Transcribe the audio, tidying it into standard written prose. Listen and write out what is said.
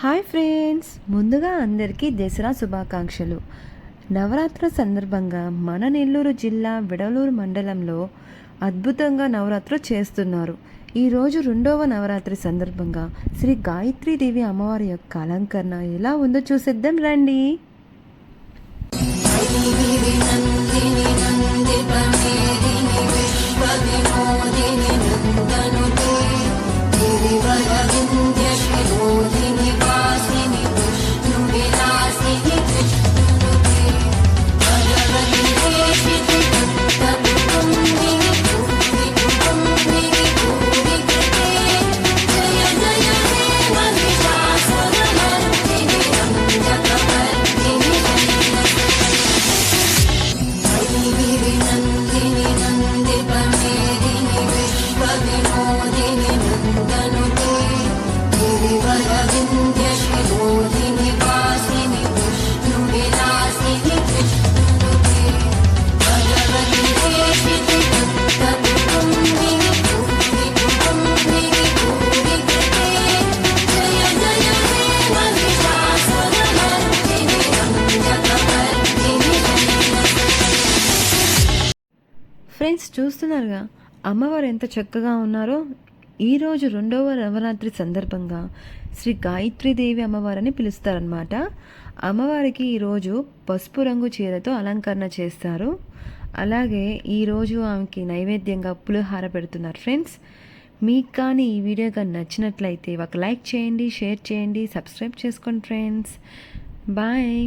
Hi friends, ముందుగా అందరికీ దసరా శుభాకాంక్షలు. నవరాత్రుల సందర్భంగా మన నెల్లూరు జిల్లా విడవలూరు మండలంలో అద్భుతంగా నవరాత్రులు చేస్తున్నారు. ఈరోజు రెండవ నవరాత్రి సందర్భంగా శ్రీ గాయత్రీదేవి అమ్మవారి యొక్క అలంకరణ ఎలా ఉందో చూసేద్దాం రండి. ఫ్రెండ్స్, చూస్తున్నారుగా అమ్మవారు ఎంత చక్కగా ఉన్నారో. ఈరోజు రెండవ నవరాత్రి సందర్భంగా శ్రీ గాయత్రీదేవి అమ్మవారిని పిలుస్తారనమాట. అమ్మవారికి ఈరోజు పసుపు రంగు చీరతో అలంకరణ చేస్తారు. అలాగే ఈరోజు ఆమెకి నైవేద్యంగా పులిహార పెడుతున్నారు. ఫ్రెండ్స్, మీకు కానీ ఈ వీడియో కానీ నచ్చినట్లయితే ఒక లైక్ చేయండి, షేర్ చేయండి, సబ్స్క్రైబ్ చేసుకోండి ఫ్రెండ్స్. బాయ్.